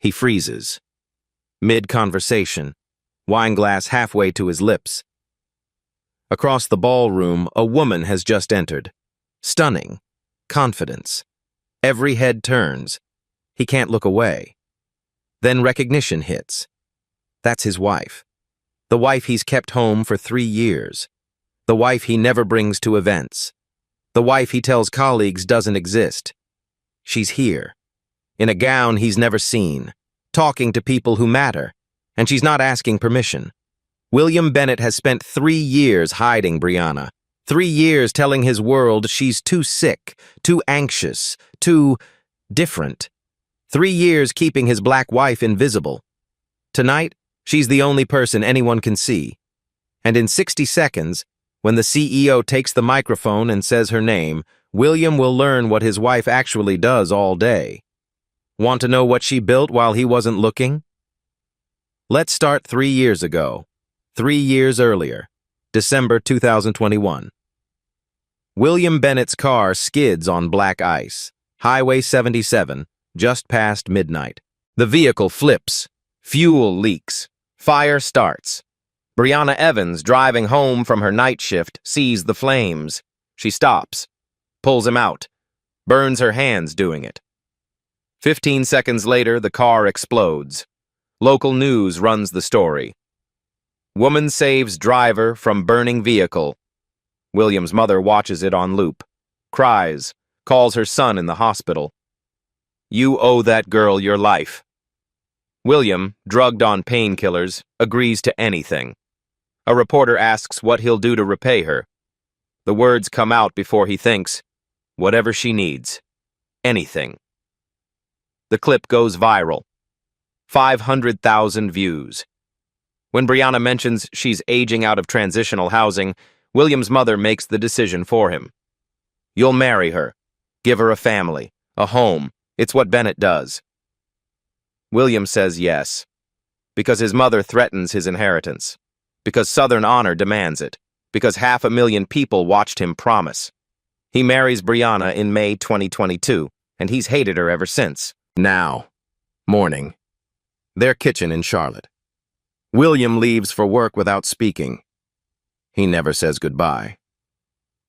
He freezes. Mid-conversation, wine glass halfway to his lips. Across the ballroom, a woman has just entered. Stunning. Confidence. Every head turns. He can't look away. Then recognition hits. That's his wife. The wife he's kept home for 3 years. The wife he never brings to events. The wife he tells colleagues doesn't exist. She's here. In a gown he's never seen. Talking to people who matter. And she's not asking permission. William Bennett has spent 3 years hiding Brianna. 3 years telling his world she's too sick, too anxious, too different. 3 years keeping his black wife invisible. Tonight, she's the only person anyone can see. And in 60 seconds, when the CEO takes the microphone and says her name, William will learn what his wife actually does all day. Want to know what she built while he wasn't looking? Let's start 3 years ago. 3 years earlier, December 2021. William Bennett's car skids on black ice. Highway 77, just past midnight. The vehicle flips. Fuel leaks. Fire starts. Brianna Evans, driving home from her night shift, sees the flames. She stops. Pulls him out. Burns her hands doing it. 15 seconds later, the car explodes. Local news runs the story. Woman saves driver from burning vehicle. William's mother watches it on loop. Cries. Calls her son in the hospital. You owe that girl your life. William, drugged on painkillers, agrees to anything. A reporter asks what he'll do to repay her. The words come out before he thinks. Whatever she needs. Anything. The clip goes viral. 500,000 views. When Brianna mentions she's aging out of transitional housing, William's mother makes the decision for him. You'll marry her. Give her a family, a home. It's what Bennett does. William says yes. Because his mother threatens his inheritance. Because Southern honor demands it. Because 500,000 people watched him promise. He marries Brianna in May 2022, and he's hated her ever since. Now. Morning. Their kitchen in Charlotte. William leaves for work without speaking. He never says goodbye.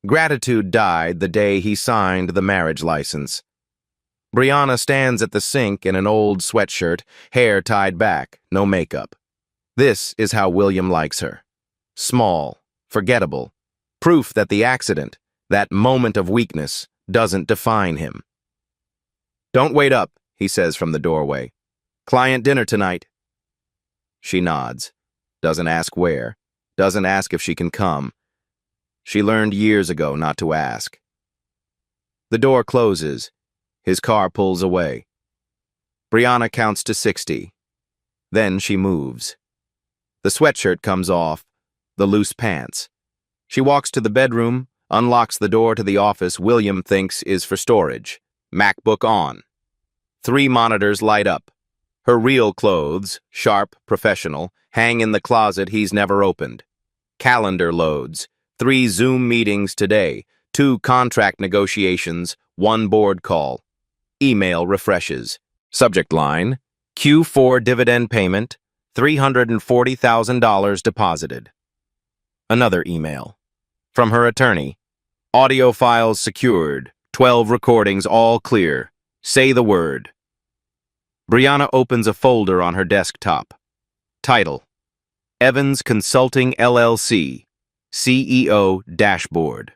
Gratitude died the day he signed the marriage license. Brianna stands at the sink in an old sweatshirt, hair tied back, no makeup. This is how William likes her. Small, forgettable, proof that the accident, that moment of weakness, doesn't define him. Don't wait up, he says from the doorway. Client dinner tonight. She nods, doesn't ask where, doesn't ask if she can come. She learned years ago not to ask. The door closes. His car pulls away. Brianna counts to 60. Then she moves. The sweatshirt comes off, the loose pants. She walks to the bedroom, unlocks the door to the office William thinks is for storage. MacBook on. 3 monitors light up. Her real clothes, sharp, professional, hang in the closet he's never opened. Calendar loads. 3 Zoom meetings today, 2 contract negotiations, 1 board call. Email refreshes. Subject line, Q4 dividend payment, $340,000 deposited. Another email. From her attorney. Audio files secured, 12 recordings all clear. Say the word. Brianna opens a folder on her desktop. Title, Evans Consulting LLC, CEO Dashboard.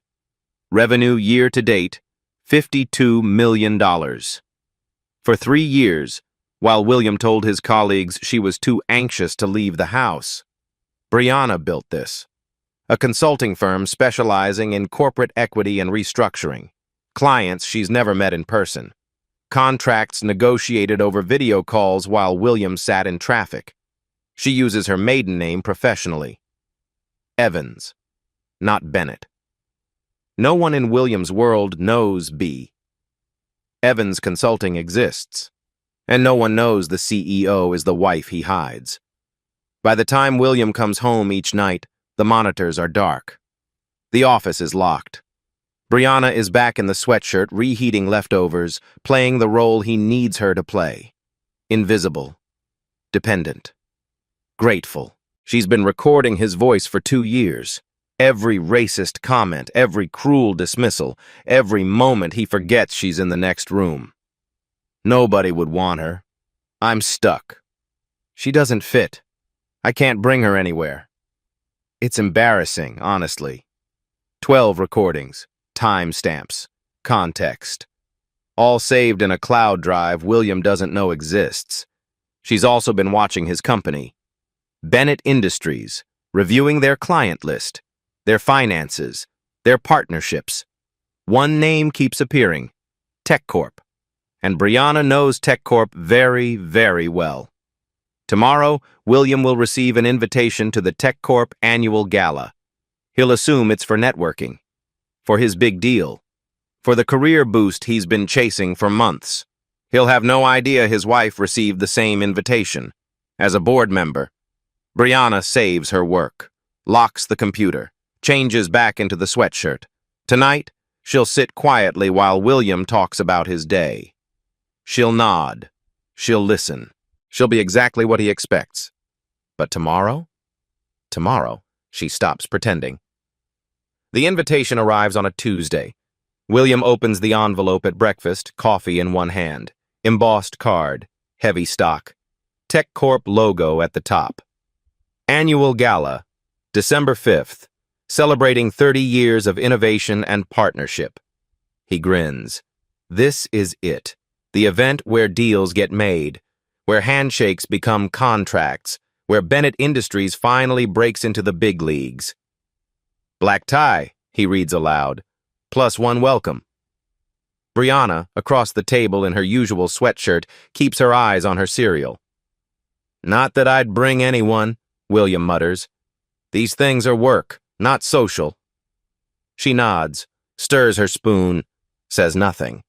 Revenue year to date, $52 million. For 3 years, while William told his colleagues she was too anxious to leave the house, Brianna built this. A consulting firm specializing in corporate equity and restructuring. Clients she's never met in person. Contracts negotiated over video calls while William sat in traffic. She uses her maiden name professionally. Evans, not Bennett. No one in William's world knows B. Evans Consulting exists, and no one knows the CEO is the wife he hides. By the time William comes home each night, the monitors are dark. The office is locked. Brianna is back in the sweatshirt, reheating leftovers, playing the role he needs her to play. Invisible. Dependent. Grateful. She's been recording his voice for 2 years. Every racist comment, every cruel dismissal, every moment he forgets she's in the next room. Nobody would want her. I'm stuck. She doesn't fit. I can't bring her anywhere. It's embarrassing, honestly. 12 recordings, timestamps, context. All saved in a cloud drive William doesn't know exists. She's also been watching his company, Bennett Industries, reviewing their client list, their finances, their partnerships. One name keeps appearing, TechCorp. And Brianna knows TechCorp very, very well. Tomorrow, William will receive an invitation to the TechCorp annual gala. He'll assume it's for networking, for his big deal, for the career boost he's been chasing for months. He'll have no idea his wife received the same invitation. As a board member, Brianna saves her work, locks the computer, changes back into the sweatshirt. Tonight, she'll sit quietly while William talks about his day. She'll nod. She'll listen. She'll be exactly what he expects. But tomorrow? Tomorrow, she stops pretending. The invitation arrives on a Tuesday. William opens the envelope at breakfast, coffee in one hand. Embossed card, heavy stock. TechCorp logo at the top. Annual Gala, December 5th, celebrating 30 years of innovation and partnership. He grins. This is it, the event where deals get made, where handshakes become contracts, where Bennett Industries finally breaks into the big leagues. Black tie, he reads aloud, +1 welcome. Brianna, across the table in her usual sweatshirt, keeps her eyes on her cereal. Not that I'd bring anyone, William mutters. These things are work, not social. She nods, stirs her spoon, says nothing.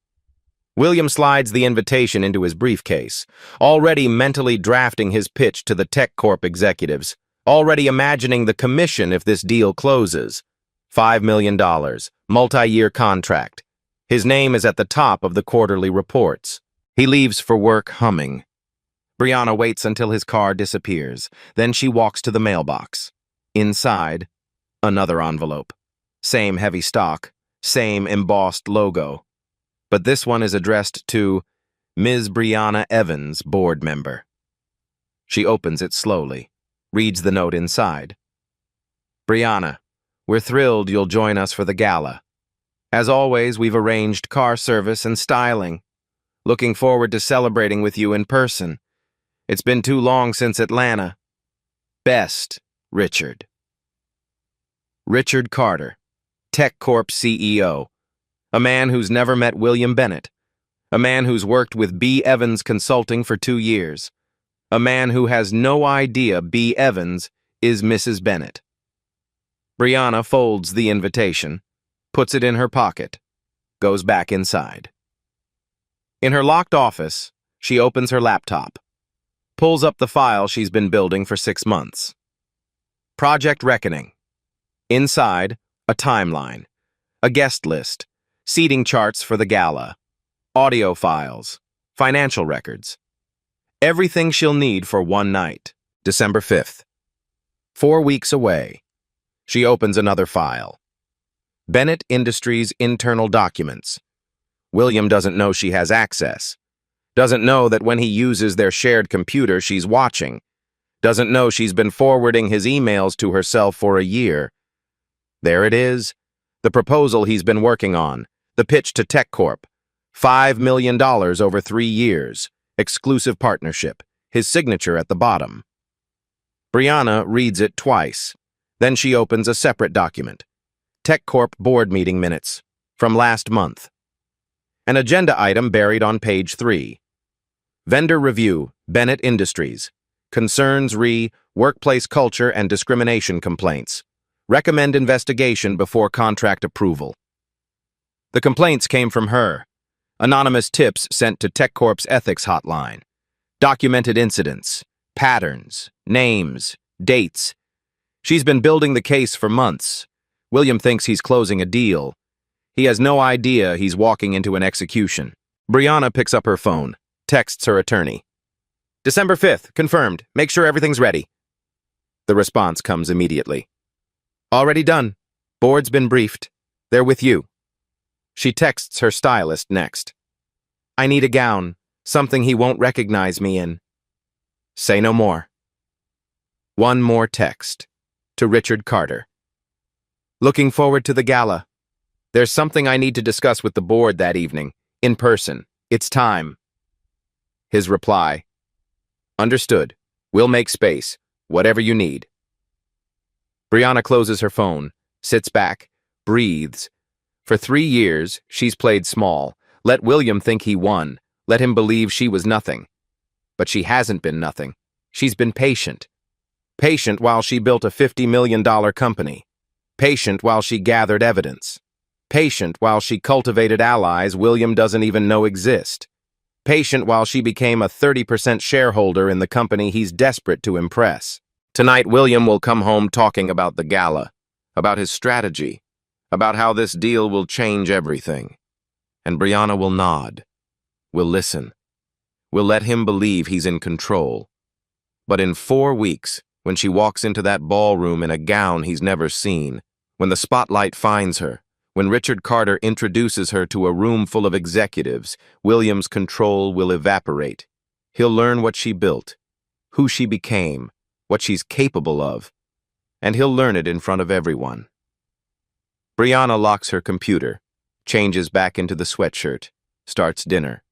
William slides the invitation into his briefcase, already mentally drafting his pitch to the TechCorp executives, already imagining the commission if this deal closes. $5 million, multi-year contract. His name is at the top of the quarterly reports. He leaves for work humming. Brianna waits until his car disappears. Then she walks to the mailbox. Inside, another envelope. Same heavy stock, same embossed logo. But this one is addressed to Ms. Brianna Evans, board member. She opens it slowly, reads the note inside. Brianna, we're thrilled you'll join us for the gala. As always, we've arranged car service and styling. Looking forward to celebrating with you in person. It's been too long since Atlanta. Best, Richard. Richard Carter, TechCorp CEO. A man who's never met William Bennett. A man who's worked with B. Evans Consulting for 2 years. A man who has no idea B. Evans is Mrs. Bennett. Brianna folds the invitation, puts it in her pocket, goes back inside. In her locked office, she opens her laptop, pulls up the file she's been building for 6 months. Project Reckoning. Inside, a timeline, a guest list, seating charts for the gala, audio files, financial records. Everything she'll need for one night, December 5th. 4 weeks away. She opens another file. Bennett Industries internal documents. William doesn't know she has access. Doesn't know that when he uses their shared computer, she's watching. Doesn't know she's been forwarding his emails to herself for a year. There it is. The proposal he's been working on. The pitch to TechCorp. $5 million over 3 years. Exclusive partnership. His signature at the bottom. Brianna reads it twice. Then she opens a separate document. TechCorp board meeting minutes. From last month. An agenda item buried on page 3. Vendor review, Bennett Industries. Concerns re workplace culture and discrimination complaints. Recommend investigation before contract approval. The complaints came from her. Anonymous tips sent to TechCorp's ethics hotline. Documented incidents, patterns, names, dates. She's been building the case for months. William thinks he's closing a deal. He has no idea he's walking into an execution. Brianna picks up her phone, texts her attorney. December 5th, confirmed. Make sure everything's ready. The response comes immediately. Already done. Board's been briefed. They're with you. She texts her stylist next. I need a gown, something he won't recognize me in. Say no more. One more text. To Richard Carter. Looking forward to the gala. There's something I need to discuss with the board that evening, in person. It's time. His reply. Understood. We'll make space. Whatever you need. Brianna closes her phone, sits back, breathes. For 3 years, she's played small. Let William think he won. Let him believe she was nothing. But she hasn't been nothing. She's been patient. Patient while she built a $50 million company. Patient while she gathered evidence. Patient while she cultivated allies William doesn't even know exist. Patient while she became a 30% shareholder in the company he's desperate to impress. Tonight, William will come home talking about the gala, about his strategy, about how this deal will change everything. And Brianna will nod, will listen, will let him believe he's in control. But in 4 weeks, when she walks into that ballroom in a gown he's never seen, when the spotlight finds her, when Richard Carter introduces her to a room full of executives, William's control will evaporate. He'll learn what she built, who she became, what she's capable of, and he'll learn it in front of everyone. Brianna locks her computer, changes back into the sweatshirt, starts dinner.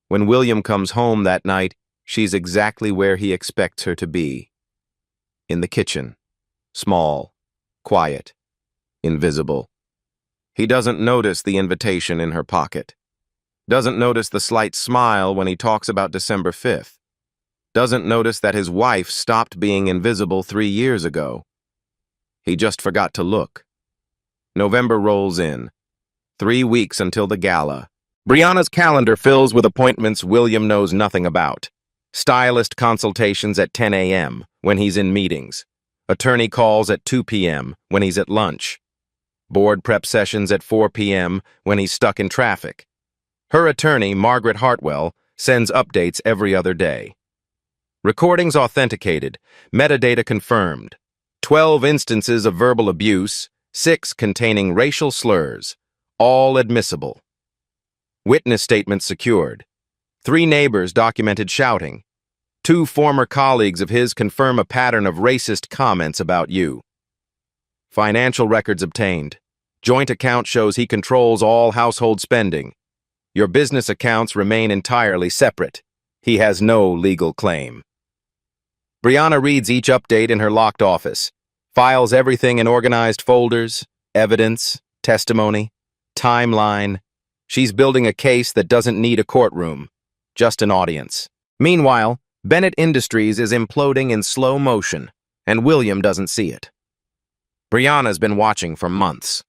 When William comes home that night, she's exactly where he expects her to be. In the kitchen. Small, quiet, invisible. He doesn't notice the invitation in her pocket. Doesn't notice the slight smile when he talks about December 5th. Doesn't notice that his wife stopped being invisible 3 years ago. He just forgot to look. November rolls in. 3 weeks until the gala. Brianna's calendar fills with appointments William knows nothing about. Stylist consultations at 10 a.m. when he's in meetings. Attorney calls at 2 p.m. when he's at lunch. Board prep sessions at 4 p.m. when he's stuck in traffic. Her attorney, Margaret Hartwell, sends updates every other day. Recordings authenticated, metadata confirmed. 12 instances of verbal abuse, 6 containing racial slurs, all admissible. Witness statements secured. 3 neighbors documented shouting. 2 former colleagues of his confirm a pattern of racist comments about you. Financial records obtained. Joint account shows he controls all household spending. Your business accounts remain entirely separate. He has no legal claim. Brianna reads each update in her locked office, files everything in organized folders, evidence, testimony, timeline. She's building a case that doesn't need a courtroom, just an audience. Meanwhile, Bennett Industries is imploding in slow motion, and William doesn't see it. Brianna's been watching for months.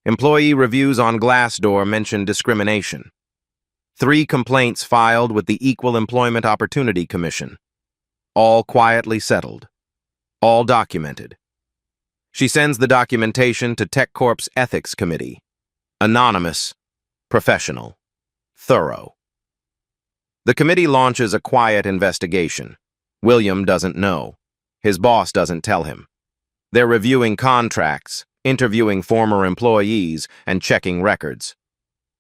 Employee reviews on Glassdoor mention discrimination. 3 complaints filed with the Equal Employment Opportunity Commission. All quietly settled. All documented. She sends the documentation to TechCorp's Ethics Committee. Anonymous, professional, thorough. The committee launches a quiet investigation. William doesn't know. His boss doesn't tell him. They're reviewing contracts, interviewing former employees, and checking records.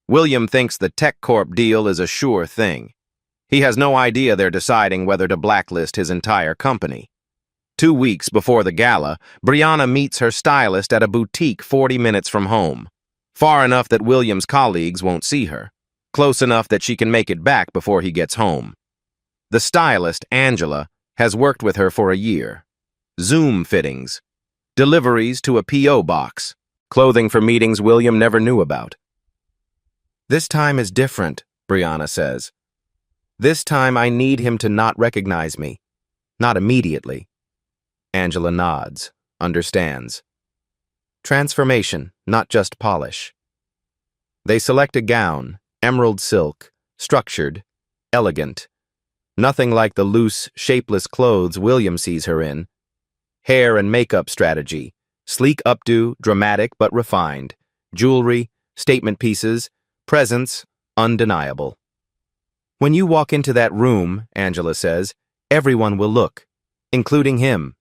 William thinks the TechCorp deal is a sure thing. He has no idea they're deciding whether to blacklist his entire company. 2 weeks before the gala, Brianna meets her stylist at a boutique 40 minutes from home. Far enough that William's colleagues won't see her. Close enough that she can make it back before he gets home. The stylist, Angela, has worked with her for a year. Zoom fittings. Deliveries to a P.O. box. Clothing for meetings William never knew about. This time is different, Brianna says. This time I need him to not recognize me. Not immediately. Angela nods, understands. Transformation, not just polish. They select a gown, emerald silk, structured, elegant. Nothing like the loose, shapeless clothes William sees her in. Hair and makeup strategy, sleek updo, dramatic but refined. Jewelry, statement pieces, presence, undeniable. When you walk into that room, Angela says, everyone will look, including him.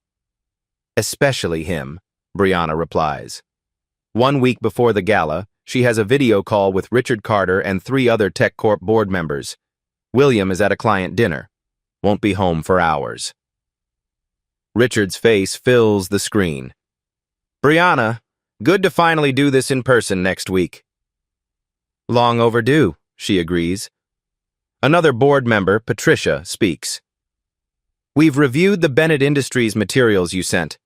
Especially him, Brianna replies. 1 week before the gala, she has a video call with Richard Carter and 3 other TechCorp board members. William is at a client dinner. Won't be home for hours. Richard's face fills the screen. Brianna, good to finally do this in person next week. Long overdue, she agrees. Another board member, Patricia, speaks. We've reviewed the Bennett Industries materials you sent,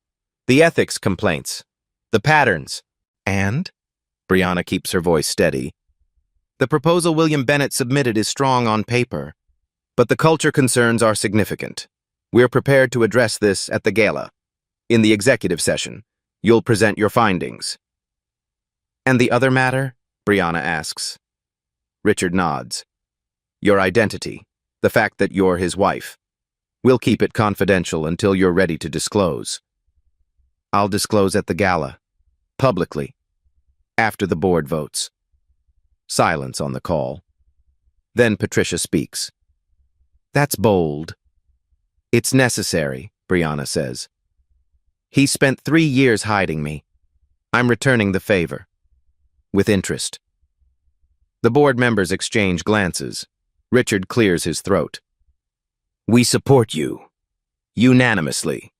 the ethics complaints, the patterns, and, Brianna keeps her voice steady, the proposal William Bennett submitted is strong on paper, but the culture concerns are significant. We're prepared to address this at the gala. In the executive session, you'll present your findings. And the other matter? Brianna asks. Richard nods. Your identity, the fact that you're his wife. We'll keep it confidential until you're ready to disclose. I'll disclose at the gala, publicly, after the board votes. Silence on the call. Then Patricia speaks. That's bold. It's necessary, Brianna says. He spent 3 years hiding me. I'm returning the favor. With interest. The board members exchange glances. Richard clears his throat. We support you. Unanimously.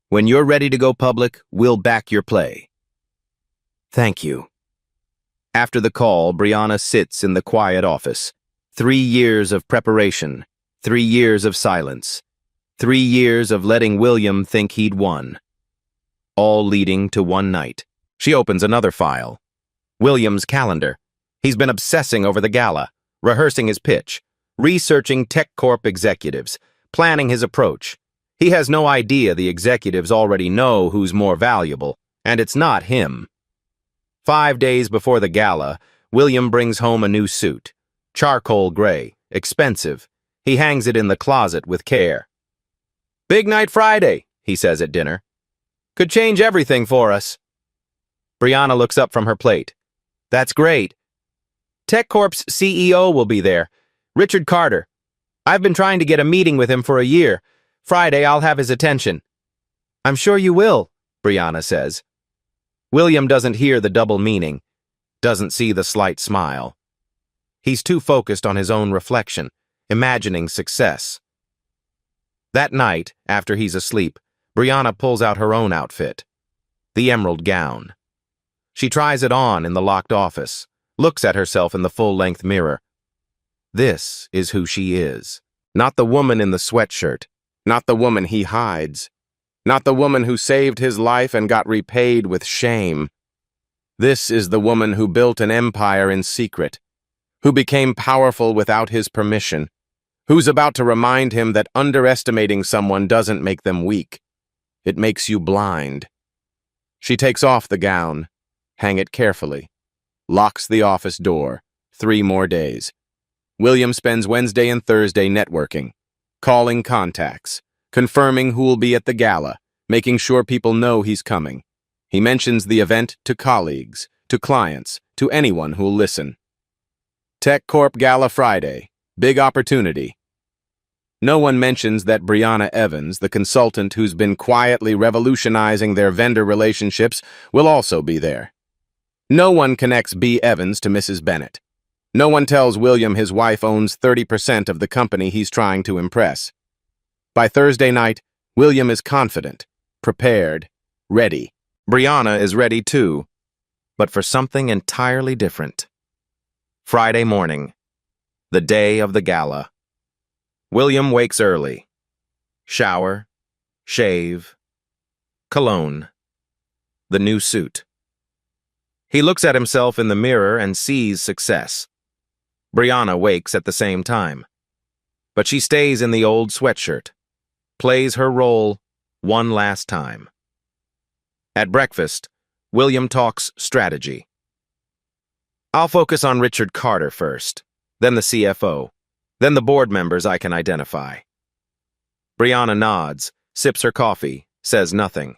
When you're ready to go public, we'll back your play. Thank you. After the call, Brianna sits in the quiet office. 3 years of preparation. 3 years of silence. 3 years of letting William think he'd won. All leading to one night. She opens another file. William's calendar. He's been obsessing over the gala, rehearsing his pitch, researching TechCorp executives, planning his approach. He has no idea the executives already know who's more valuable, and it's not him. 5 days before the gala, William brings home a new suit. Charcoal gray, expensive. He hangs it in the closet with care. Big night Friday, he says at dinner. Could change everything for us. Brianna looks up from her plate. That's great. TechCorp's CEO will be there, Richard Carter. I've been trying to get a meeting with him for a year. Friday, I'll have his attention. I'm sure you will, Brianna says. William doesn't hear the double meaning, doesn't see the slight smile. He's too focused on his own reflection, imagining success. That night, after he's asleep, Brianna pulls out her own outfit, the emerald gown. She tries it on in the locked office, looks at herself in the full-length mirror. This is who she is. Not the woman in the sweatshirt, not the woman he hides, not the woman who saved his life and got repaid with shame. This is the woman who built an empire in secret, who became powerful without his permission, who's about to remind him that underestimating someone doesn't make them weak. It makes you blind. She takes off the gown, hang it carefully, locks the office door. 3 more days. William spends Wednesday and Thursday networking, calling contacts, confirming who will be at the gala, making sure people know he's coming. He mentions the event to colleagues, to clients, to anyone who'll listen. TechCorp Gala Friday. Big opportunity. No one mentions that Brianna Evans, the consultant who's been quietly revolutionizing their vendor relationships, will also be there. No one connects B. Evans to Mrs. Bennett. No one tells William his wife owns 30% of the company he's trying to impress. By Thursday night, William is confident, prepared, ready. Brianna is ready too, but for something entirely different. Friday morning, the day of the gala. William wakes early. Shower, shave, cologne, the new suit. He looks at himself in the mirror and sees success. Brianna wakes at the same time, but she stays in the old sweatshirt, plays her role one last time. At breakfast, William talks strategy. I'll focus on Richard Carter first, then the CFO, then the board members I can identify. Brianna nods, sips her coffee, says nothing.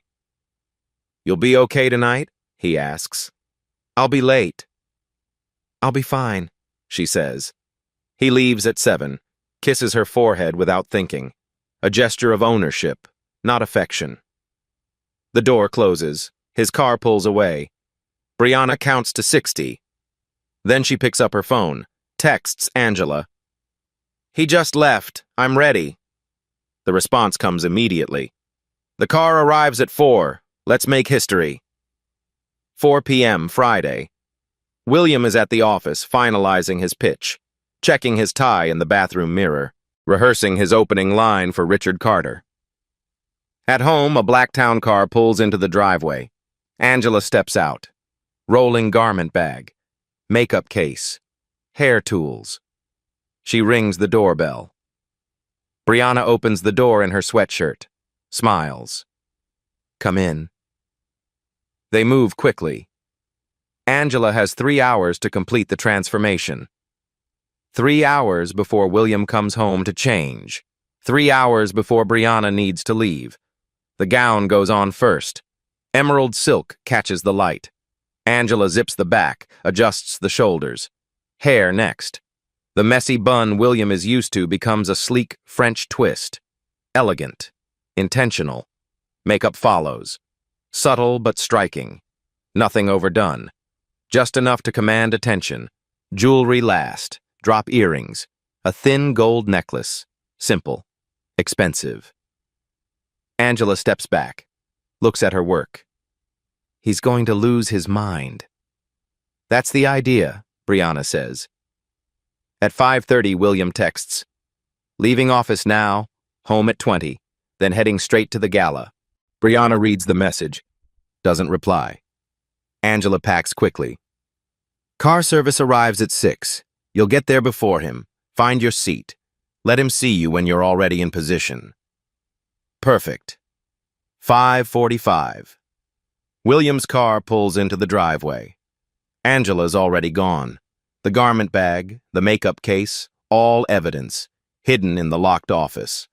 You'll be okay tonight? He asks. I'll be late. I'll be fine, she says. He leaves at 7, kisses her forehead without thinking. A gesture of ownership, not affection. The door closes. His car pulls away. Brianna counts to 60. Then she picks up her phone, texts Angela. "He just left. I'm ready." The response comes immediately. "The car arrives at 4. Let's make history." 4 p.m. Friday. William is at the office, finalizing his pitch, checking his tie in the bathroom mirror, rehearsing his opening line for Richard Carter. At home, a black town car pulls into the driveway. Angela steps out. Rolling garment bag, makeup case, hair tools. She rings the doorbell. Brianna opens the door in her sweatshirt, smiles. "Come in." They move quickly. Angela has 3 hours to complete the transformation. 3 hours before William comes home to change. 3 hours before Brianna needs to leave. The gown goes on first. Emerald silk catches the light. Angela zips the back, adjusts the shoulders. Hair next. The messy bun William is used to becomes a sleek French twist. Elegant. Intentional. Makeup follows. Subtle but striking. Nothing overdone. Just enough to command attention. Jewelry last. Drop earrings. A thin gold necklace. Simple. Expensive. Angela steps back. Looks at her work. He's going to lose his mind. That's the idea, Brianna says. At 5:30, William texts, "Leaving office now, home at 20, then heading straight to the gala." Brianna reads the message, doesn't reply. Angela packs quickly. "Car service arrives at 6. You'll get there before him. Find your seat. Let him see you when you're already in position." Perfect. 5:45. William's car pulls into the driveway. Angela's already gone. The garment bag, the makeup case, all evidence, hidden in the locked office.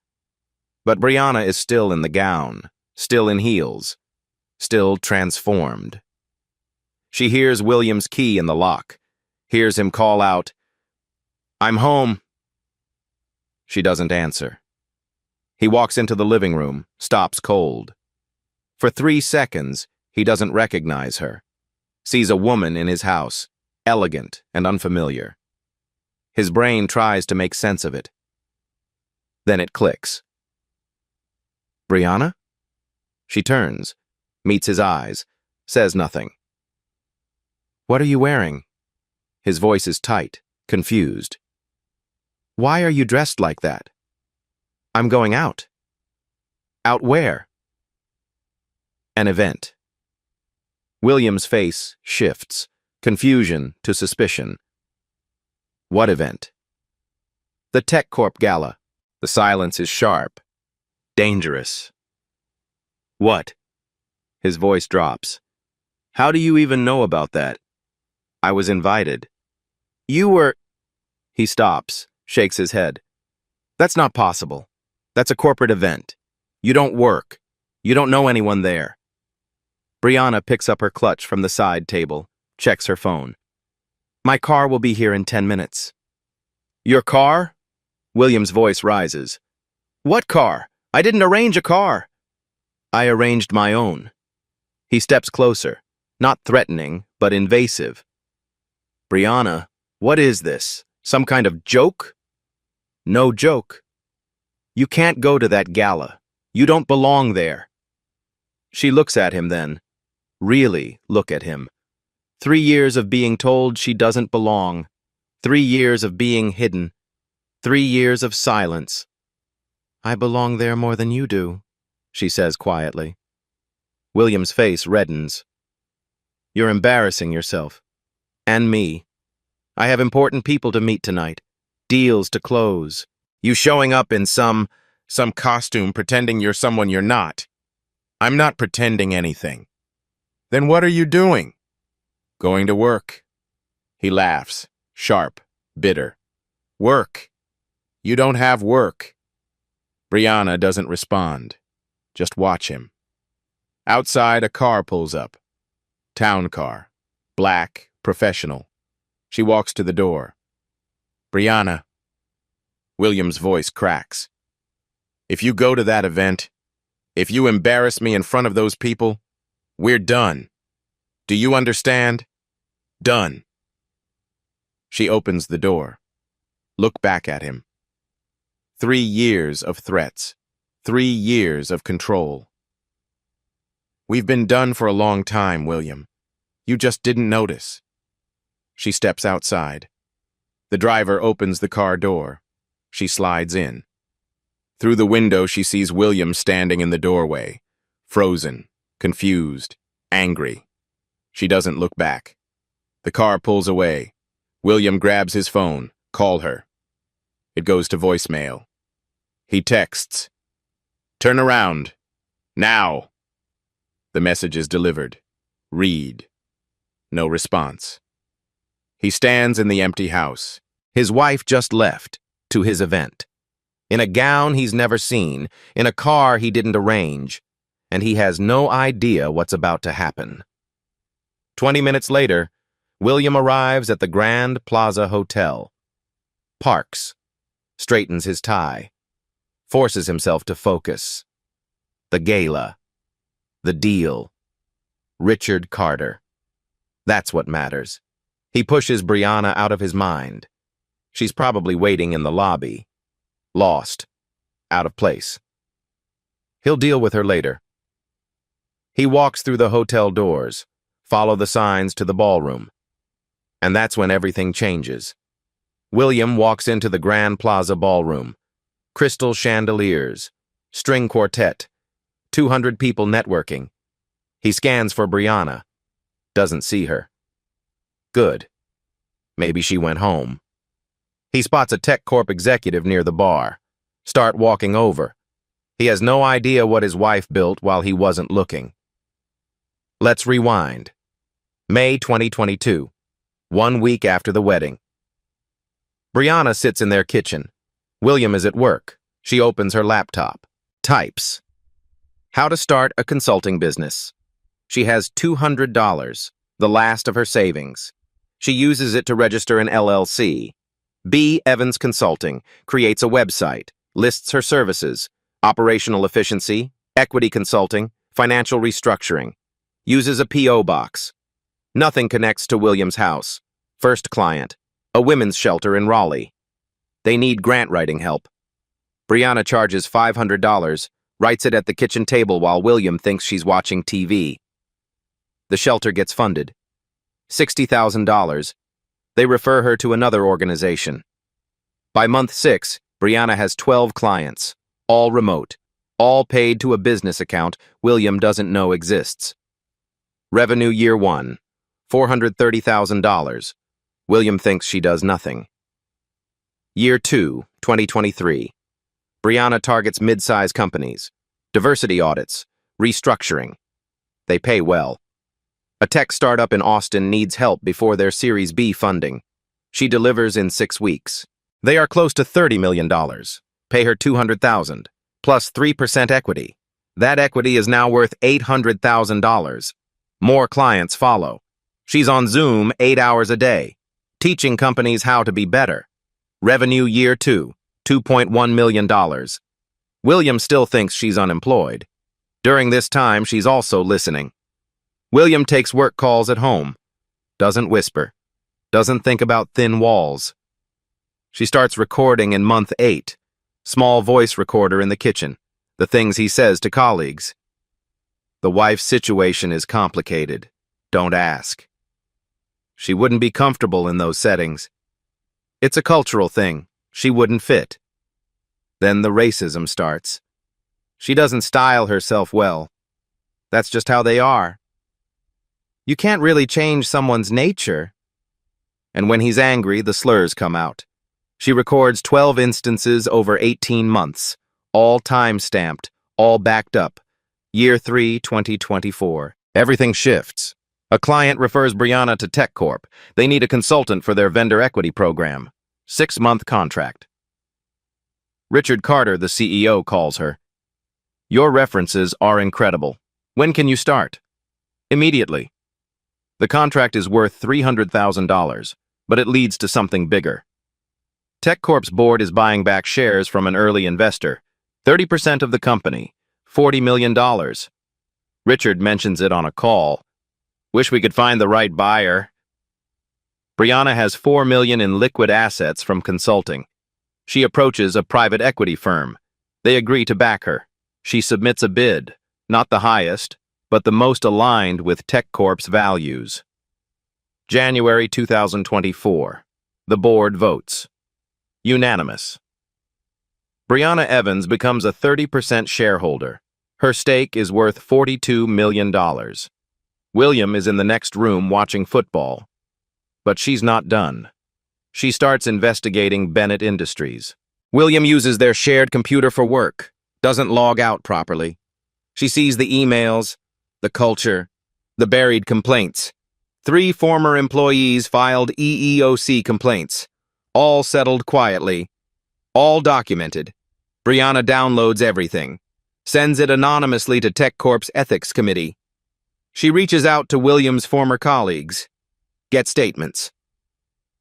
But Brianna is still in the gown, still in heels, still transformed. She hears William's key in the lock, hears him call out, "I'm home." She doesn't answer. He walks into the living room, stops cold. For 3 seconds, he doesn't recognize her. Sees a woman in his house, elegant and unfamiliar. His brain tries to make sense of it. Then it clicks. "Brianna?" She turns, meets his eyes, says nothing. "What are you wearing?" His voice is tight, confused. "Why are you dressed like that?" "I'm going out." "Out where?" An event. William's face shifts, confusion to suspicion. What event? The TechCorp Gala. The silence is sharp, dangerous. What? His voice drops. How do you even know about that? I was invited. You were... He stops, shakes his head. That's not possible. That's a corporate event. You don't work. You don't know anyone there. Brianna picks up her clutch from the side table, checks her phone. My car will be here in 10 minutes. Your car? William's voice rises. What car? I didn't arrange a car. I arranged my own. He steps closer, not threatening, but invasive. Brianna, what is this? Some kind of joke? No joke. You can't go to that gala. You don't belong there. She looks at him then. Really look at him. 3 years of being told she doesn't belong. 3 years of being hidden. 3 years of silence. I belong there more than you do, she says quietly. William's face reddens. You're embarrassing yourself. And me. I have important people to meet tonight. Deals to close. You showing up in some costume pretending you're someone you're not. I'm not pretending anything. Then what are you doing? Going to work. He laughs, sharp, bitter. Work. You don't have work. Brianna doesn't respond. Just watch him. Outside, a car pulls up. Town car. Black, professional. She walks to the door. Brianna. William's voice cracks. If you go to that event, if you embarrass me in front of those people, we're done. Do you understand? Done. She opens the door. Look back at him. 3 years of threats. 3 years of control. We've been done for a long time, William. You just didn't notice. She steps outside. The driver opens the car door. She slides in. Through the window, she sees William standing in the doorway, frozen, confused, angry. She doesn't look back. The car pulls away. William grabs his phone. Call her. It goes to voicemail. He texts. Turn around. Now. The message is delivered. Read. No response. He stands in the empty house. His wife just left to his event. In a gown he's never seen, in a car he didn't arrange, and he has no idea what's about to happen. 20 minutes later, William arrives at the Grand Plaza Hotel. Parks, straightens his tie, forces himself to focus. The gala. The deal. Richard Carter. That's what matters. He pushes Brianna out of his mind. She's probably waiting in the lobby. Lost. Out of place. He'll deal with her later. He walks through the hotel doors, follow the signs to the ballroom. And that's when everything changes. William walks into the Grand Plaza ballroom. Crystal chandeliers, string quartet, 200 people networking. He scans for Brianna. Doesn't see her. Good. Maybe she went home. He spots a TechCorp executive near the bar. Start walking over. He has no idea what his wife built while he wasn't looking. Let's rewind. May 2022. 1 week after the wedding. Brianna sits in their kitchen. William is at work. She opens her laptop. Types. How to start a consulting business. She has $200, the last of her savings. She uses it to register an LLC. B. Evans Consulting creates a website, lists her services, operational efficiency, equity consulting, financial restructuring. Uses a P.O. box. Nothing connects to William's house. First client, a women's shelter in Raleigh. They need grant writing help. Brianna charges $500, writes it at the kitchen table while William thinks she's watching TV. The shelter gets funded. $60,000. They refer her to another organization. By month 6, Brianna has 12 clients, all remote, all paid to a business account William doesn't know exists. Revenue year 1, $430,000. William thinks she does nothing. Year 2, 2023. Brianna targets mid-size companies, diversity audits, restructuring. They pay well. A tech startup in Austin needs help before their Series B funding. She delivers in 6 weeks. They are close to $30 million. Pay her $200,000, plus 3% equity. That equity is now worth $800,000. More clients follow. She's on Zoom 8 hours a day, teaching companies how to be better. Revenue year 2, $2.1 million. William still thinks she's unemployed. During this time, she's also listening. William takes work calls at home. Doesn't whisper. Doesn't think about thin walls. She starts recording in month 8. Small voice recorder in the kitchen. The things he says to colleagues. The wife's situation is complicated. Don't ask. She wouldn't be comfortable in those settings. It's a cultural thing. She wouldn't fit. Then the racism starts. She doesn't style herself well. That's just how they are. You can't really change someone's nature. And when he's angry, the slurs come out. She records 12 instances over 18 months, all time-stamped, all backed up. Year 3, 2024. Everything shifts. A client refers Brianna to TechCorp. They need a consultant for their vendor equity program. 6-month contract. Richard Carter, the CEO, calls her. Your references are incredible. When can you start? Immediately. The contract is worth $300,000, but it leads to something bigger. TechCorp's board is buying back shares from an early investor, 30% of the company, $40 million. Richard mentions it on a call. Wish we could find the right buyer. Brianna has $4 million in liquid assets from consulting. She approaches a private equity firm. They agree to back her. She submits a bid, not the highest, but the most aligned with TechCorp's values. January 2024. The board votes. Unanimous. Brianna Evans becomes a 30% shareholder. Her stake is worth $42 million. William is in the next room watching football. But she's not done. She starts investigating Bennett Industries. William uses their shared computer for work, doesn't log out properly. She sees the emails, the culture, the buried complaints. 3 former employees filed EEOC complaints, all settled quietly, all documented. Brianna downloads everything, sends it anonymously to TechCorp's ethics committee. She reaches out to William's former colleagues, gets statements.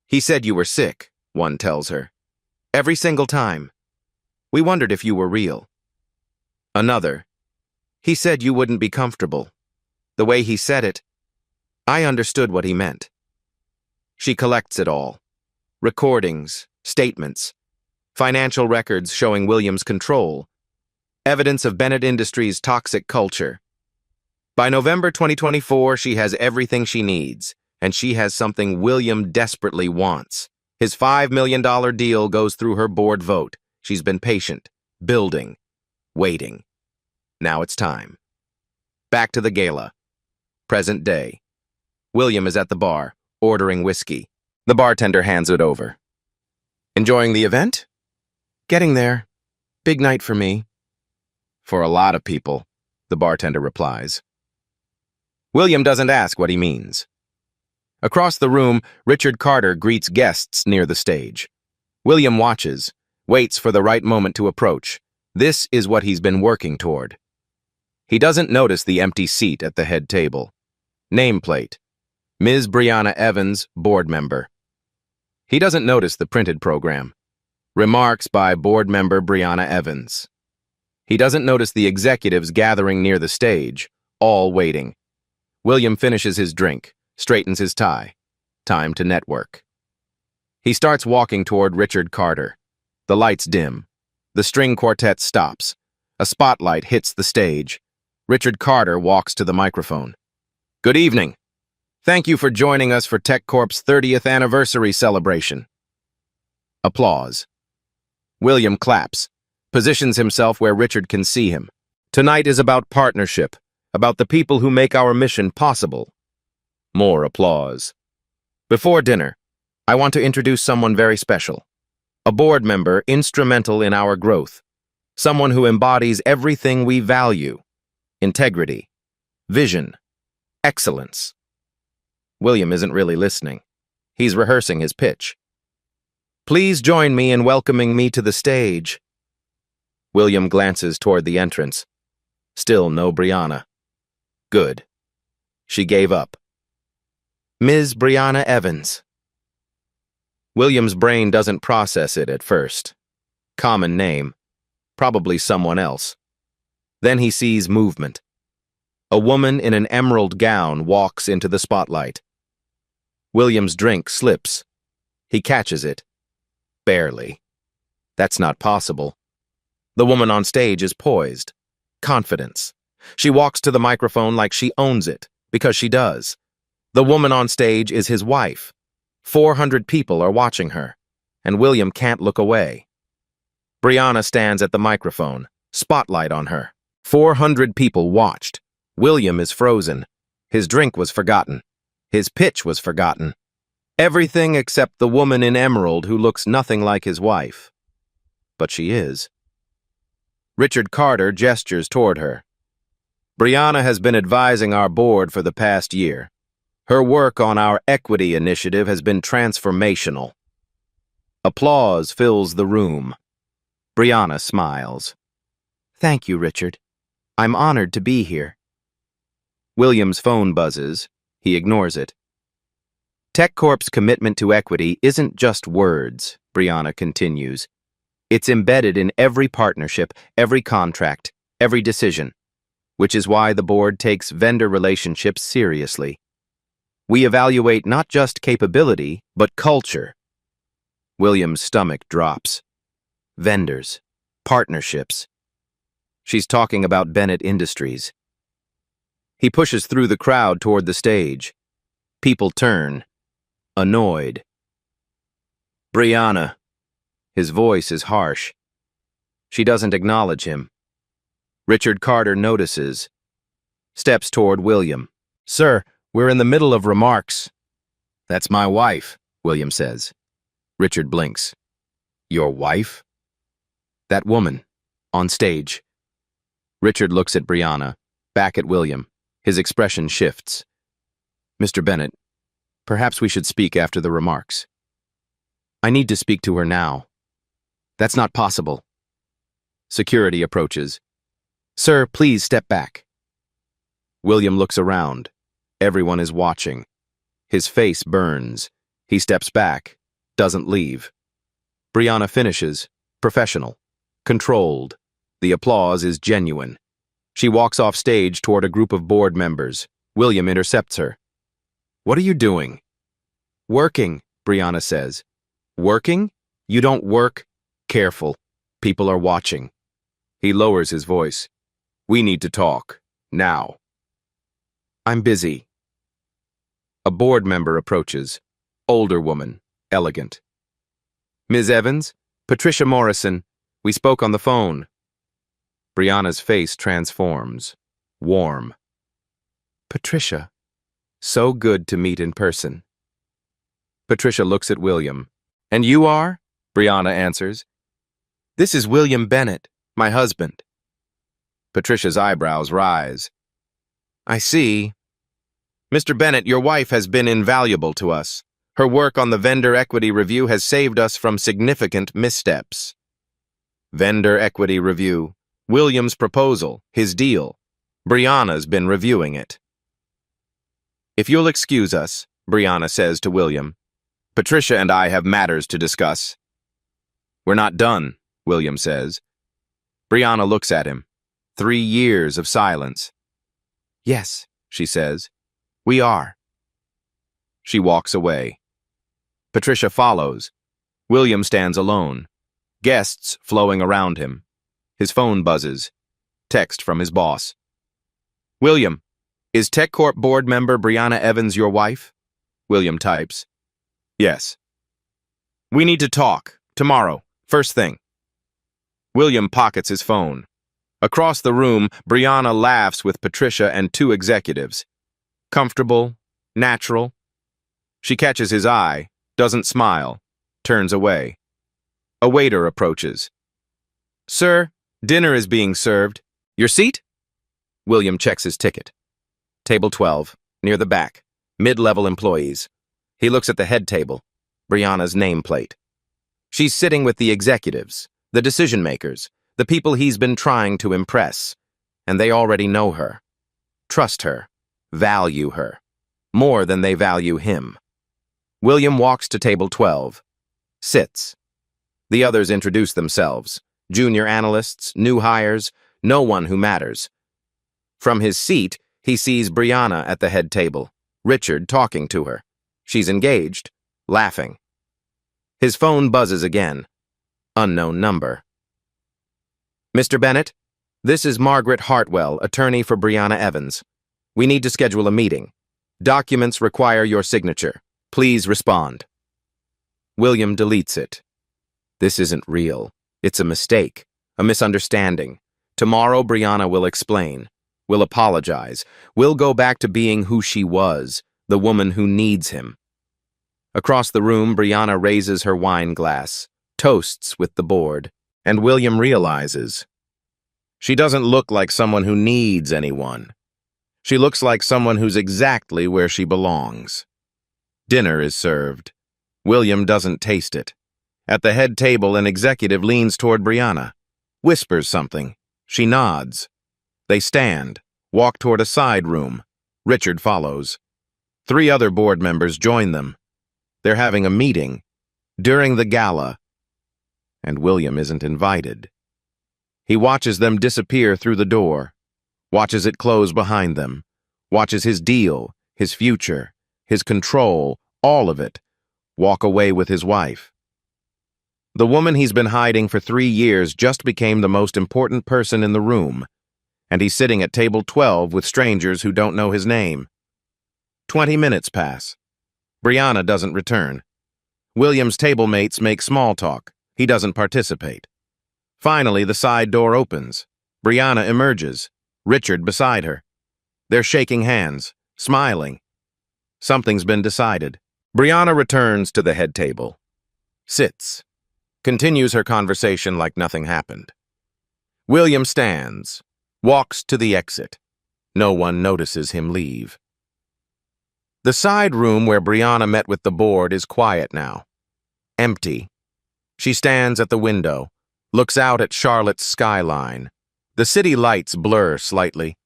He said you were sick, one tells her. Every single time. We wondered if you were real. Another. He said you wouldn't be comfortable. The way he said it, I understood what he meant. She collects it all. Recordings, statements, financial records showing William's control, evidence of Bennett Industries' toxic culture. By November 2024, she has everything she needs, and she has something William desperately wants. His $5 million deal goes through her board vote. She's been patient, building, waiting. Now it's time. Back to the gala. Present day. William is at the bar, ordering whiskey. The bartender hands it over. Enjoying the event? Getting there. Big night for me. For a lot of people, the bartender replies. William doesn't ask what he means. Across the room, Richard Carter greets guests near the stage. William watches, waits for the right moment to approach. This is what he's been working toward. He doesn't notice the empty seat at the head table. Nameplate. Ms. Brianna Evans, board member. He doesn't notice the printed program. Remarks by board member Brianna Evans. He doesn't notice the executives gathering near the stage, all waiting. William finishes his drink, straightens his tie. Time to network. He starts walking toward Richard Carter. The lights dim. The string quartet stops. A spotlight hits the stage. Richard Carter walks to the microphone. Good evening. Thank you for joining us for TechCorp's 30th anniversary celebration. Applause. William claps, positions himself where Richard can see him. Tonight is about partnership, about the people who make our mission possible. More applause. Before dinner, I want to introduce someone very special. A board member instrumental in our growth. Someone who embodies everything we value. Integrity, vision, excellence. William isn't really listening. He's rehearsing his pitch. Please join me in welcoming me to the stage. William glances toward the entrance. Still no Brianna. Good. She gave up. Ms. Brianna Evans. William's brain doesn't process it at first. Common name. Probably someone else. Then he sees movement. A woman in an emerald gown walks into the spotlight. William's drink slips. He catches it. Barely. That's not possible. The woman on stage is poised. Confidence. She walks to the microphone like she owns it, because she does. The woman on stage is his wife. 400 people are watching her, and William can't look away. Brianna stands at the microphone, spotlight on her. 400 people watched. William is frozen. His drink was forgotten. His pitch was forgotten. Everything except the woman in emerald who looks nothing like his wife. But she is. Richard Carter gestures toward her. Brianna has been advising our board for the past year. Her work on our equity initiative has been transformational. Applause fills the room. Brianna smiles. Thank you, Richard. I'm honored to be here. William's phone buzzes. He ignores it. TechCorp's commitment to equity isn't just words, Brianna continues. It's embedded in every partnership, every contract, every decision, which is why the board takes vendor relationships seriously. We evaluate not just capability, but culture. William's stomach drops. Vendors. Partnerships. She's talking about Bennett Industries. He pushes through the crowd toward the stage. People turn, annoyed. Brianna. His voice is harsh. She doesn't acknowledge him. Richard Carter notices. Steps toward William. Sir, we're in the middle of remarks. That's my wife, William says. Richard blinks. Your wife? That woman, on stage. Richard looks at Brianna, back at William. His expression shifts. Mr. Bennett, perhaps we should speak after the remarks. I need to speak to her now. That's not possible. Security approaches. Sir, please step back. William looks around. Everyone is watching. His face burns. He steps back, doesn't leave. Brianna finishes, professional, controlled. The applause is genuine. She walks off stage toward a group of board members. William intercepts her. What are you doing? Working, Brianna says. Working? You don't work? Careful. People are watching. He lowers his voice. We need to talk. Now. I'm busy. A board member approaches. Older woman, elegant. Ms. Evans, Patricia Morrison, we spoke on the phone. Brianna's face transforms. Warm. Patricia. So good to meet in person. Patricia looks at William. And you are? Brianna answers. This is William Bennett, my husband. Patricia's eyebrows rise. I see. Mr. Bennett, your wife has been invaluable to us. Her work on the Vendor Equity Review has saved us from significant missteps. Vendor Equity Review. William's proposal, his deal. Brianna's been reviewing it. If you'll excuse us, Brianna says to William, Patricia and I have matters to discuss. We're not done, William says. Brianna looks at him. 3 years of silence. Yes, she says. We are. She walks away. Patricia follows. William stands alone. Guests flowing around him. His phone buzzes. Text from his boss. William, is TechCorp board member Brianna Evans your wife? William types. Yes. We need to talk. Tomorrow. First thing. William pockets his phone. Across the room, Brianna laughs with Patricia and 2 executives. Comfortable, natural. She catches his eye, doesn't smile, turns away. A waiter approaches. Sir, dinner is being served. Your seat? William checks his ticket. Table 12, near the back. Mid-level employees. He looks at the head table. Brianna's nameplate. She's sitting with the executives, the decision-makers, the people he's been trying to impress. And they already know her. Trust her. Value her. More than they value him. William walks to table 12. Sits. The others introduce themselves. Junior analysts, new hires, no one who matters. From his seat, he sees Brianna at the head table. Richard talking to her. She's engaged, laughing. His phone buzzes again. Unknown number. Mr. Bennett, this is Margaret Hartwell, attorney for Brianna Evans. We need to schedule a meeting. Documents require your signature. Please respond. William deletes it. This isn't real. It's a mistake, a misunderstanding. Tomorrow, Brianna will explain, will apologize, will go back to being who she was, the woman who needs him. Across the room, Brianna raises her wine glass, toasts with the board, and William realizes she doesn't look like someone who needs anyone. She looks like someone who's exactly where she belongs. Dinner is served. William doesn't taste it. At the head table, an executive leans toward Brianna, whispers something. She nods. They stand, walk toward a side room. Richard follows. 3 other board members join them. They're having a meeting during the gala, and William isn't invited. He watches them disappear through the door, watches it close behind them, watches his deal, his future, his control, all of it, walk away with his wife. The woman he's been hiding for 3 years just became the most important person in the room, and he's sitting at table 12 with strangers who don't know his name. 20 minutes pass. Brianna doesn't return. William's table mates make small talk. He doesn't participate. Finally, the side door opens. Brianna emerges, Richard beside her. They're shaking hands, smiling. Something's been decided. Brianna returns to the head table, sits, continues her conversation like nothing happened. William stands, walks to the exit. No one notices him leave. The side room where Brianna met with the board is quiet now, empty. She stands at the window, looks out at Charlotte's skyline. The city lights blur slightly.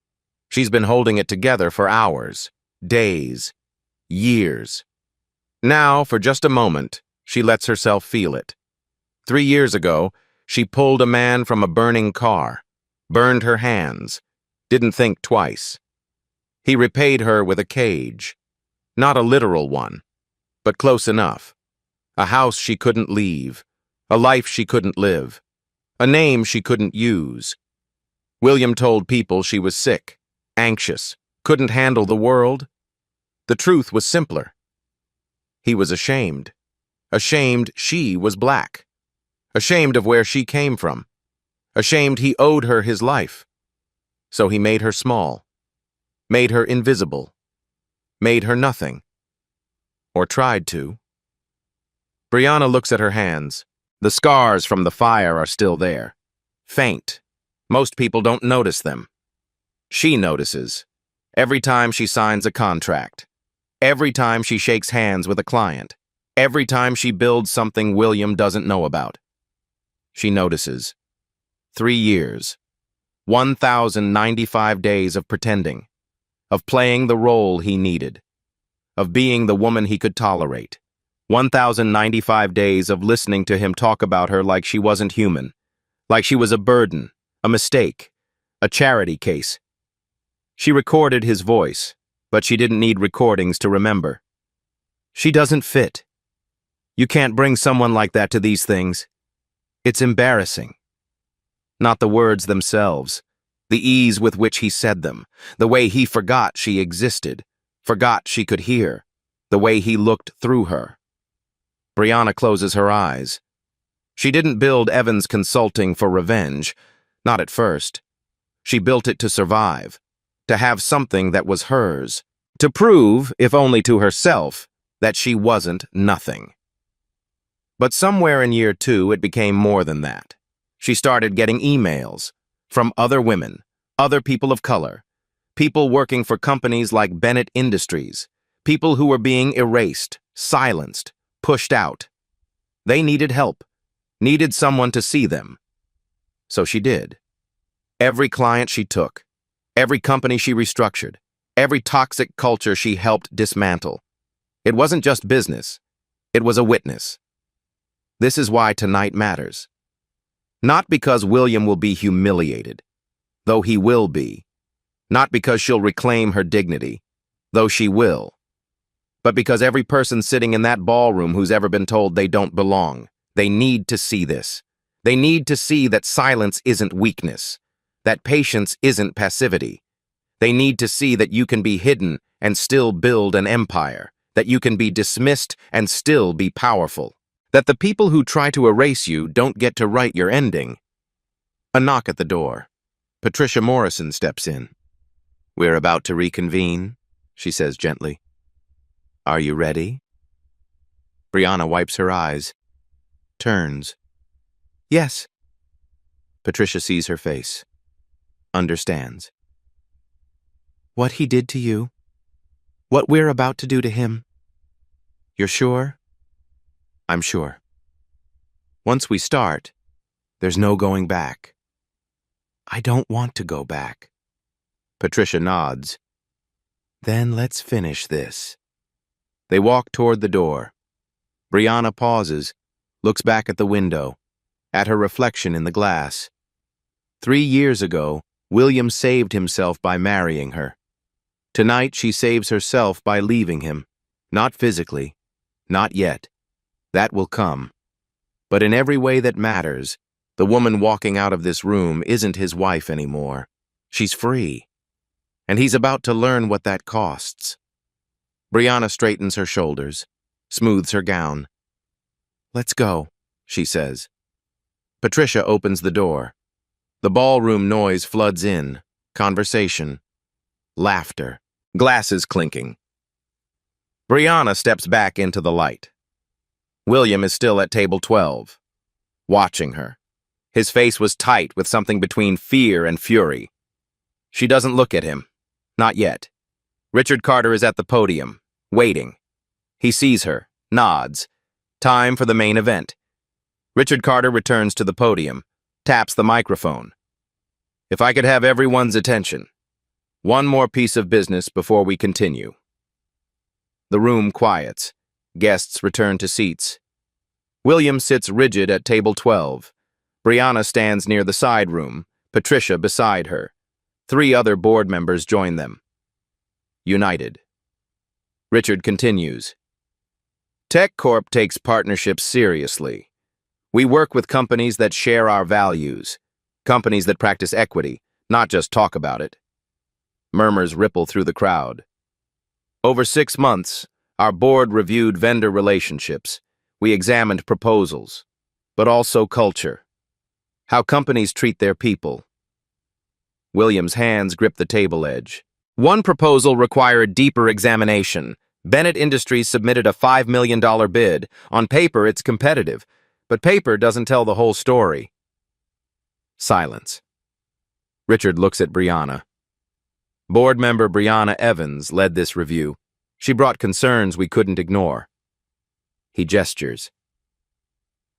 She's been holding it together for hours, days, years. Now, for just a moment, she lets herself feel it. 3 years ago, she pulled a man from a burning car, burned her hands, didn't think twice. He repaid her with a cage. Not a literal one, but close enough. A house she couldn't leave, a life she couldn't live, a name she couldn't use. William told people she was sick, anxious, couldn't handle the world. The truth was simpler. He was ashamed. Ashamed she was black. Ashamed of where she came from. Ashamed he owed her his life. So he made her small, made her invisible, made her nothing. Or tried to. Brianna looks at her hands. The scars from the fire are still there. Faint. Most people don't notice them. She notices. Every time she signs a contract. Every time she shakes hands with a client. Every time she builds something William doesn't know about. She notices. 3 years. 1,095 days of pretending. Of playing the role he needed. Of being the woman he could tolerate. 1,095 days of listening to him talk about her like she wasn't human. Like she was a burden, a mistake, a charity case. She recorded his voice, but she didn't need recordings to remember. She doesn't fit. You can't bring someone like that to these things. It's embarrassing. Not the words themselves, the ease with which he said them, the way he forgot she existed, forgot she could hear, the way he looked through her. Brianna closes her eyes. She didn't build Evans Consulting for revenge, not at first. She built it to survive, to have something that was hers, to prove, if only to herself, that she wasn't nothing. But somewhere in year 2, it became more than that. She started getting emails from other women, other people of color, people working for companies like Bennett Industries, people who were being erased, silenced, pushed out. They needed help, needed someone to see them. So she did. Every client she took, every company she restructured, every toxic culture she helped dismantle. It wasn't just business, it was a witness. This is why tonight matters. Not because William will be humiliated, though he will be. Not because she'll reclaim her dignity, though she will. But because every person sitting in that ballroom who's ever been told they don't belong, they need to see this. They need to see that silence isn't weakness, that patience isn't passivity. They need to see that you can be hidden and still build an empire, that you can be dismissed and still be powerful, that the people who try to erase you don't get to write your ending. A knock at the door. Patricia Morrison steps in. "We're about to reconvene," she says gently. "Are you ready?" Brianna wipes her eyes, turns. "Yes." Patricia sees her face, understands. "What he did to you, what we're about to do to him. You're sure?" "I'm sure. Once we start, there's no going back." "I don't want to go back." Patricia nods. "Then let's finish this." They walk toward the door. Brianna pauses, looks back at the window, at her reflection in the glass. 3 years ago, William saved himself by marrying her. Tonight, she saves herself by leaving him. Not physically. Not yet. That will come. But in every way that matters, the woman walking out of this room isn't his wife anymore. She's free. And he's about to learn what that costs. Brianna straightens her shoulders, smooths her gown. "Let's go," she says. Patricia opens the door. The ballroom noise floods in. Conversation. Laughter. Glasses clinking. Brianna steps back into the light. William is still at table 12, watching her. His face was tight with something between fear and fury. She doesn't look at him. Not yet. Richard Carter is at the podium, waiting. He sees her, nods. Time for the main event. Richard Carter returns to the podium, taps the microphone. "If I could have everyone's attention. One more piece of business before we continue." The room quiets. Guests return to seats. William sits rigid at table 12. Brianna stands near the side room, Patricia beside her. 3 other board members join them. United. Richard continues. TechCorp takes partnerships seriously. We work with companies that share our values, companies that practice equity, not just talk about it. Murmurs ripple through the crowd. Over 6 months, our board reviewed vendor relationships. We examined proposals, but also culture. How companies treat their people. William's hands grip the table edge. One proposal required deeper examination. Bennett Industries submitted a $5 million bid. On paper, it's competitive, but paper doesn't tell the whole story. Silence. Richard looks at Brianna. Board member Brianna Evans led this review. She brought concerns we couldn't ignore. He gestures.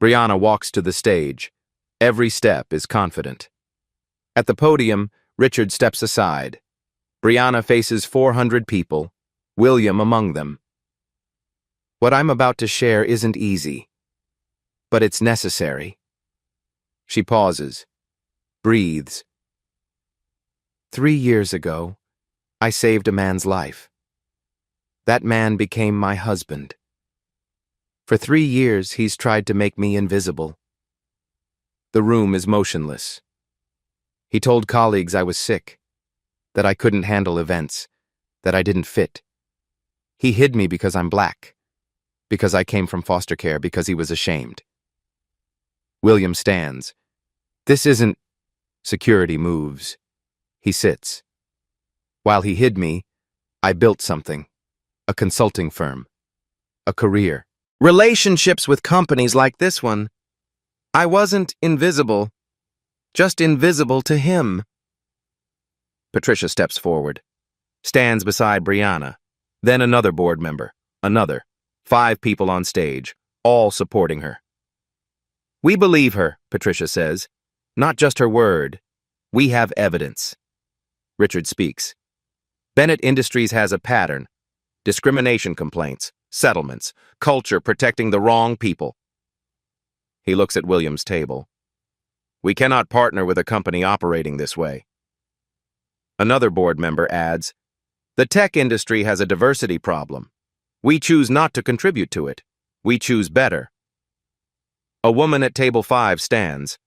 Brianna walks to the stage. Every step is confident. At the podium, Richard steps aside. Brianna faces 400 people, William among them. What I'm about to share isn't easy, but it's necessary. She pauses, breathes. 3 years ago, I saved a man's life. That man became my husband. For 3 years, he's tried to make me invisible. The room is motionless. He told colleagues I was sick, that I couldn't handle events, that I didn't fit. He hid me because I'm black, because I came from foster care, because he was ashamed. William stands. This isn't... Security moves. He sits. While he hid me, I built something. A consulting firm. A career. Relationships with companies like this one. I wasn't invisible. Just invisible to him. Patricia steps forward. Stands beside Brianna. Then another board member. Another. 5 people on stage. All supporting her. We believe her, Patricia says. Not just her word. We have evidence. Richard speaks. Bennett Industries has a pattern. Discrimination complaints, settlements, culture protecting the wrong people. He looks at William's table. We cannot partner with a company operating this way. Another board member adds, the tech industry has a diversity problem. We choose not to contribute to it. We choose better. A woman at table 5 stands.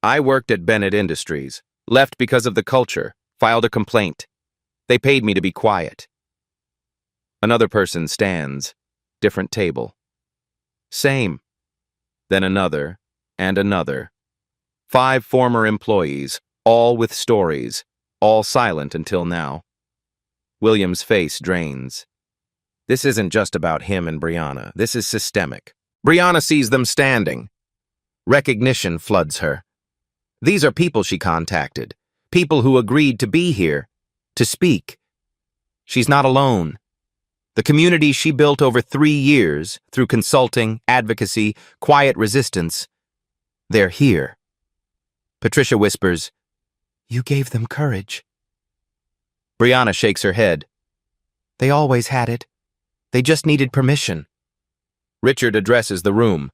I worked at Bennett Industries, left because of the culture, filed a complaint. They paid me to be quiet. Another person stands, different table. Same. Then another, and another. 5 former employees, all with stories, all silent until now. William's face drains. This isn't just about him and Brianna. This is systemic. Brianna sees them standing. Recognition floods her. These are people she contacted, people who agreed to be here, to speak. She's not alone. The community she built over 3 years, through consulting, advocacy, quiet resistance, they're here. Patricia whispers, You gave them courage. Brianna shakes her head. They always had it. They just needed permission. Richard addresses the room.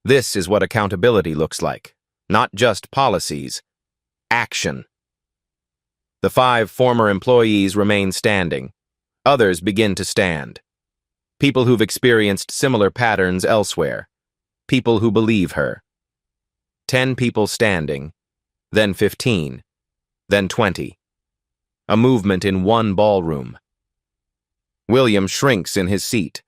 This is what accountability looks like. Not just policies. Action. The 5 former employees remain standing. Others begin to stand. People who've experienced similar patterns elsewhere. People who believe her. 10 people standing, then 15, then 20. A movement in one ballroom. William shrinks in his seat.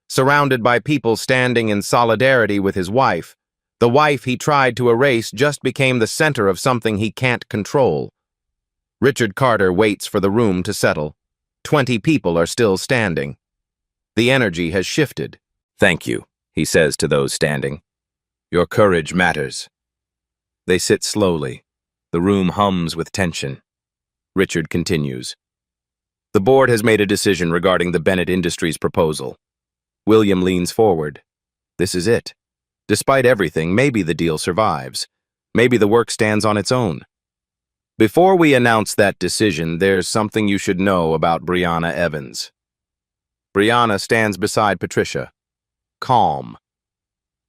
Surrounded by people standing in solidarity with his wife, the wife he tried to erase just became the center of something he can't control. Richard Carter waits for the room to settle. 20 people are still standing. The energy has shifted. "Thank you," he says to those standing. "Your courage matters." They sit slowly. The room hums with tension. Richard continues. The board has made a decision regarding the Bennett Industries proposal. William leans forward. This is it. Despite everything, maybe the deal survives. Maybe the work stands on its own. Before we announce that decision, there's something you should know about Brianna Evans. Brianna stands beside Patricia. Calm.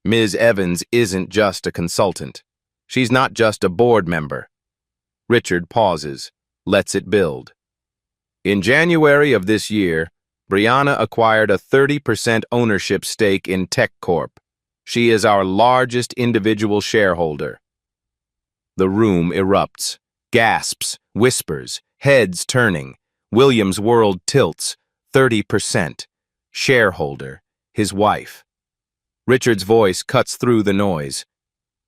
Ms. Evans isn't just a consultant. She's not just a board member. Richard pauses, lets it build. In January of this year, Brianna acquired a 30% ownership stake in TechCorp. She is our largest individual shareholder. The room erupts, gasps, whispers, heads turning. William's world tilts. 30%. Shareholder. His wife. Richard's voice cuts through the noise.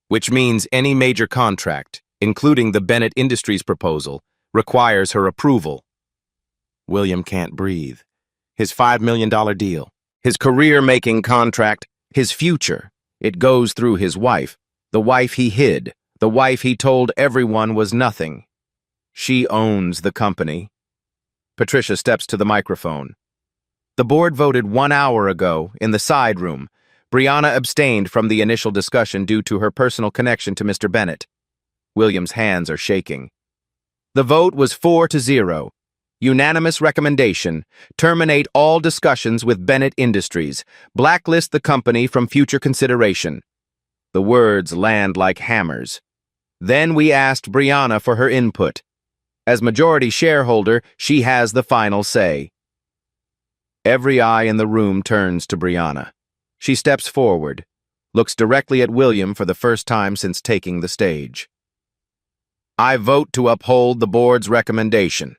Which means any major contract, including the Bennett Industries proposal, requires her approval. William can't breathe. His $5 million deal, his career-making contract, his future. It goes through his wife, the wife he hid, the wife he told everyone was nothing. She owns the company. Patricia steps to the microphone. The board voted 1 hour ago in the side room. Brianna abstained from the initial discussion due to her personal connection to Mr. Bennett. William's hands are shaking. The vote was 4-0. Unanimous recommendation. Terminate all discussions with Bennett Industries. Blacklist the company from future consideration. The words land like hammers. Then we asked Brianna for her input. As majority shareholder, she has the final say. Every eye in the room turns to Brianna. She steps forward, looks directly at William for the first time since taking the stage. I vote to uphold the board's recommendation.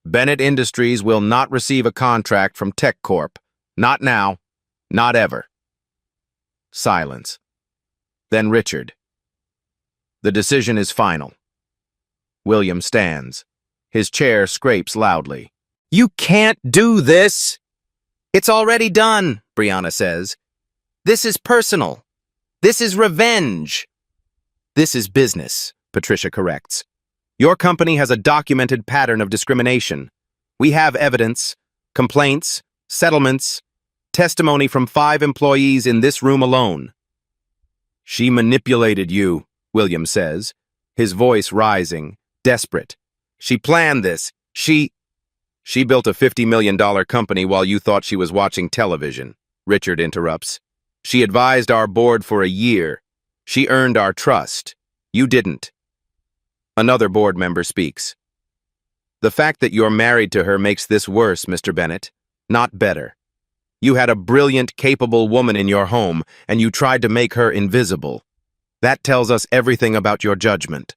Bennett Industries will not receive a contract from TechCorp. Not now. Not ever. Silence. Then Richard. The decision is final. William stands. His chair scrapes loudly. You can't do this! It's already done, Brianna says. This is personal. This is revenge. This is business, Patricia corrects. Your company has a documented pattern of discrimination. We have evidence, complaints, settlements, testimony from 5 employees in this room alone. She manipulated you, William says, his voice rising, desperate. She planned this. She built a $50 million company while you thought she was watching television, Richard interrupts. She advised our board for a year. She earned our trust. You didn't. Another board member speaks. The fact that you're married to her makes this worse, Mr. Bennett, not better. You had a brilliant, capable woman in your home, and you tried to make her invisible. That tells us everything about your judgment.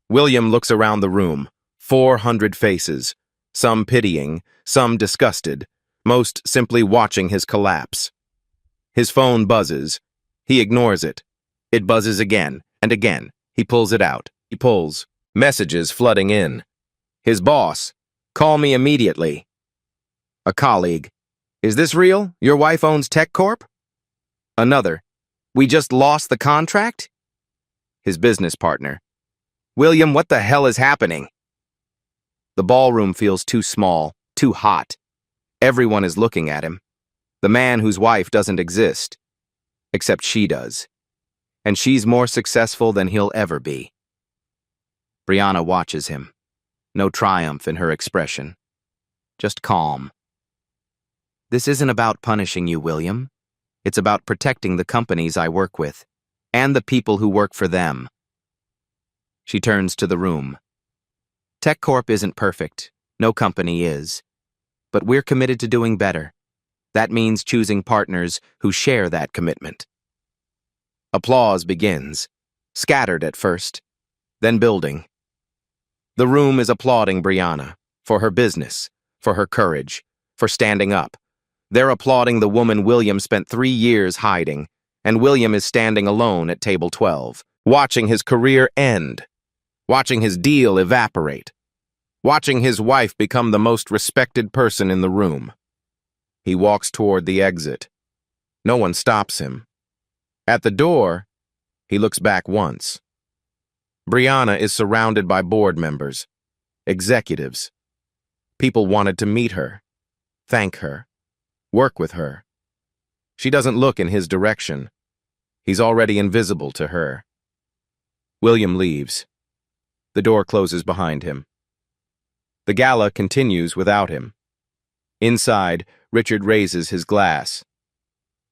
William looks around the room. 400 faces. Some pitying, some disgusted, most simply watching his collapse. His phone buzzes. He ignores it. It buzzes again and again. He pulls it out. He pulls. Messages flooding in. His boss. Call me immediately. A colleague. Is this real? Your wife owns TechCorp? Another. We just lost the contract? His business partner. William, what the hell is happening? The ballroom feels too small, too hot. Everyone is looking at him. The man whose wife doesn't exist. Except she does. And she's more successful than he'll ever be. Brianna watches him. No triumph in her expression. Just calm. This isn't about punishing you, William. It's about protecting the companies I work with, and the people who work for them. She turns to the room. TechCorp isn't perfect. No company is. But we're committed to doing better. That means choosing partners who share that commitment. Applause begins, scattered at first, then building. The room is applauding Brianna for her business, for her courage, for standing up. They're applauding the woman William spent 3 years hiding, and William is standing alone at table 12, watching his career end, watching his deal evaporate, watching his wife become the most respected person in the room. He walks toward the exit. No one stops him. At the door, he looks back once. Brianna is surrounded by board members, executives. People wanted to meet her, thank her, work with her. She doesn't look in his direction. He's already invisible to her. William leaves. The door closes behind him. The gala continues without him. Inside, Richard raises his glass.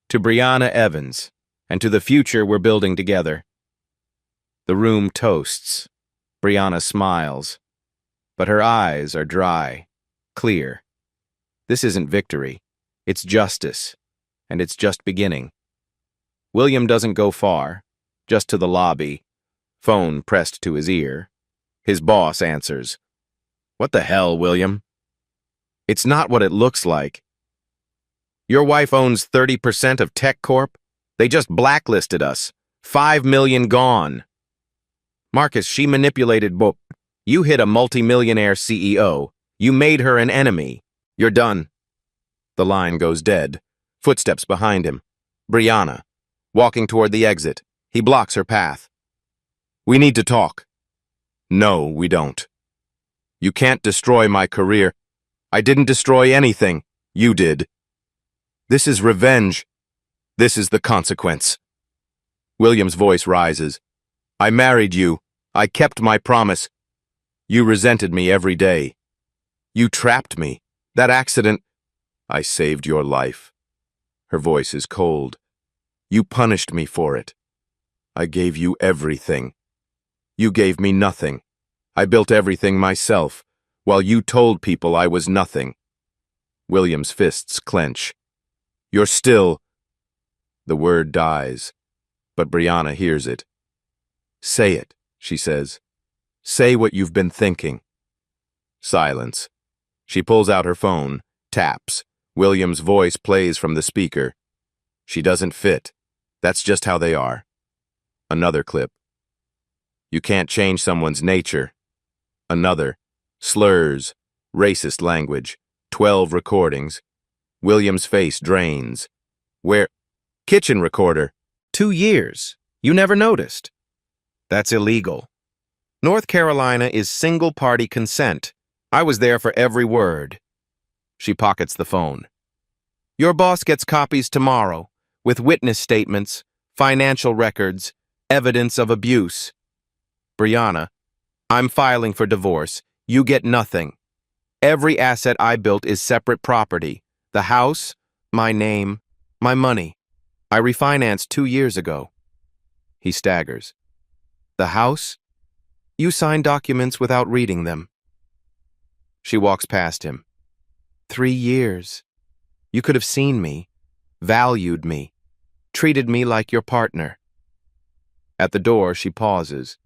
To Brianna Evans, and to the future we're building together. The room toasts. Brianna smiles. But her eyes are dry, clear. This isn't victory. It's justice. And it's just beginning. William doesn't go far, just to the lobby, phone pressed to his ear. His boss answers. What the hell, William? It's not what it looks like. Your wife owns 30% of TechCorp? They just blacklisted us. 5 million gone. Marcus, she manipulated Bo. You hit a multimillionaire CEO. You made her an enemy. You're done. The line goes dead. Footsteps behind him. Brianna, walking toward the exit. He blocks her path. We need to talk. No, we don't. You can't destroy my career. I didn't destroy anything. You did. This is revenge. This is the consequence. William's voice rises. I married you. I kept my promise. You resented me every day. You trapped me. That accident. I saved your life. Her voice is cold. You punished me for it. I gave you everything. You gave me nothing. I built everything myself, while you told people I was nothing. William's fists clench. You're still... The word dies, but Brianna hears it. Say it, she says. Say what you've been thinking. Silence. She pulls out her phone, taps. William's voice plays from the speaker. She doesn't fit. That's just how they are. Another clip. You can't change someone's nature. Another. Slurs. Racist language. 12 recordings. William's face drains. Where? Kitchen recorder. 2 years. You never noticed. That's illegal. North Carolina is single-party consent. I was there for every word. She pockets the phone. Your boss gets copies tomorrow, with witness statements, financial records, evidence of abuse. Brianna, I'm filing for divorce. You get nothing. Every asset I built is separate property. The house, my name, my money. I refinanced 2 years ago. He staggers. The house? You signed documents without reading them. She walks past him. 3 years. You could have seen me, valued me, treated me like your partner. At the door, she pauses.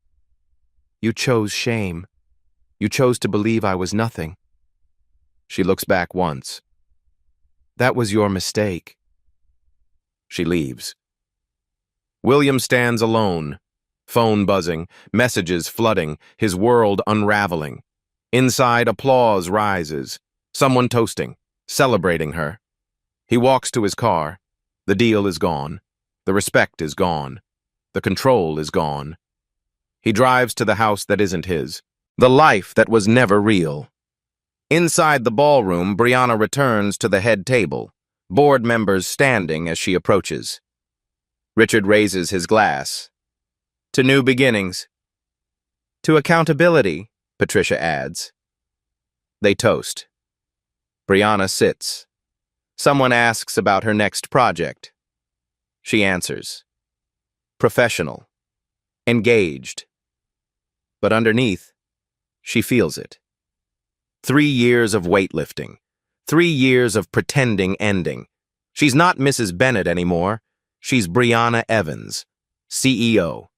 You chose shame. You chose to believe I was nothing. She looks back once. That was your mistake. She leaves. William stands alone, phone buzzing, messages flooding, his world unraveling. Inside, applause rises. Someone toasting, celebrating her. He walks to his car. The deal is gone. The respect is gone. The control is gone. He drives to the house that isn't his. The life that was never real. Inside the ballroom, Brianna returns to the head table, board members standing as she approaches. Richard raises his glass. To new beginnings. To accountability, Patricia adds. They toast. Brianna sits. Someone asks about her next project. She answers. Professional. Engaged. But underneath, she feels it. 3 years of weightlifting. 3 years of pretending ending. She's not Mrs. Bennett anymore. She's Brianna Evans, CEO,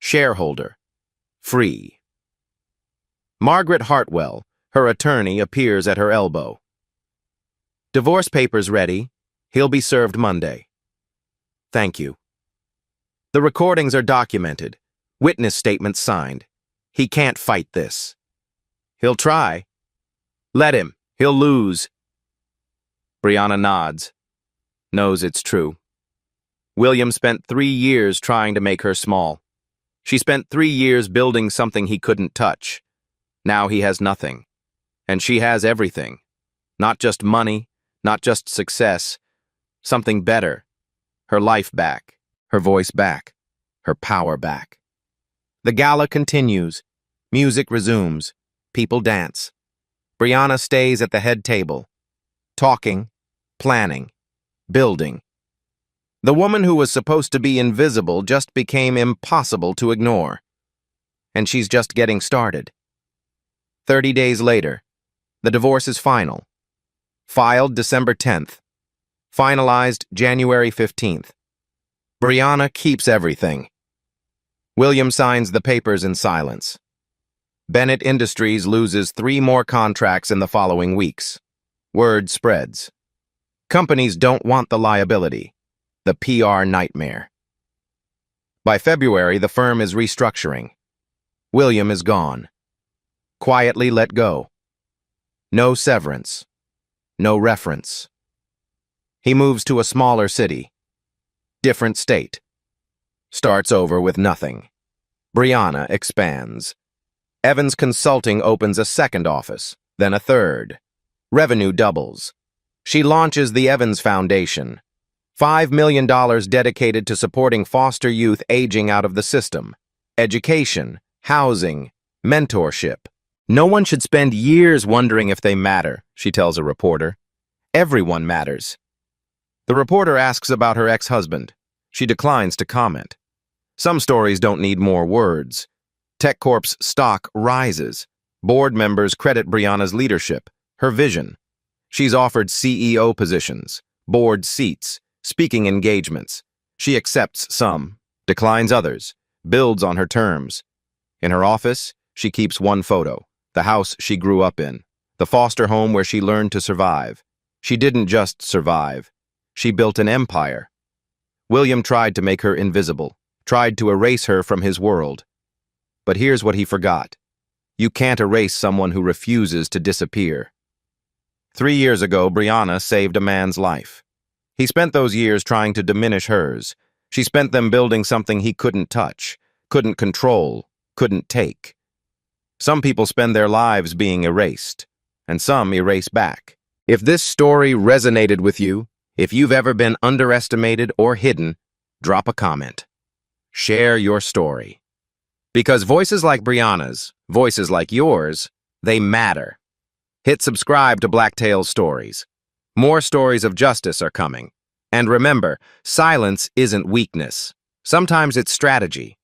shareholder, free. Margaret Hartwell, her attorney, appears at her elbow. Divorce papers ready. He'll be served Monday. Thank you. The recordings are documented. Witness statements signed. He can't fight this. He'll try. Let him. He'll lose. Brianna nods. Knows it's true. William spent 3 years trying to make her small. She spent 3 years building something he couldn't touch. Now he has nothing. And she has everything. Not just money, not just success. Something better. Her life back. Her voice back. Her power back. The gala continues. Music resumes. People dance. Brianna stays at the head table. Talking, planning, building. The woman who was supposed to be invisible just became impossible to ignore. And she's just getting started. 30 days later, the divorce is final. Filed December 10th. Finalized January 15th. Brianna keeps everything. William signs the papers in silence. Bennett Industries loses 3 more contracts in the following weeks. Word spreads. Companies don't want the liability. The PR nightmare. By February, the firm is restructuring. William is gone. Quietly let go. No severance. No reference. He moves to a smaller city. Different state. Starts over with nothing. Brianna expands. Evans Consulting opens a second office, then a third. Revenue doubles. She launches the Evans Foundation. $5 million dedicated to supporting foster youth aging out of the system. Education, housing, mentorship. No one should spend years wondering if they matter, she tells a reporter. Everyone matters. The reporter asks about her ex-husband. She declines to comment. Some stories don't need more words. TechCorp's stock rises. Board members credit Brianna's leadership, her vision. She's offered CEO positions, board seats, speaking engagements. She accepts some, declines others, builds on her terms. In her office, she keeps one photo, the house she grew up in, the foster home where she learned to survive. She didn't just survive. She built an empire. William tried to make her invisible, tried to erase her from his world. But here's what he forgot. You can't erase someone who refuses to disappear. 3 years ago, Brianna saved a man's life. He spent those years trying to diminish hers. She spent them building something he couldn't touch, couldn't control, couldn't take. Some people spend their lives being erased, and some erase back. If this story resonated with you, if you've ever been underestimated or hidden, drop a comment. Share your story. Because voices like Brianna's, voices like yours, they matter. Hit subscribe to Black Tales Stories. More stories of justice are coming. And remember, silence isn't weakness. Sometimes it's strategy.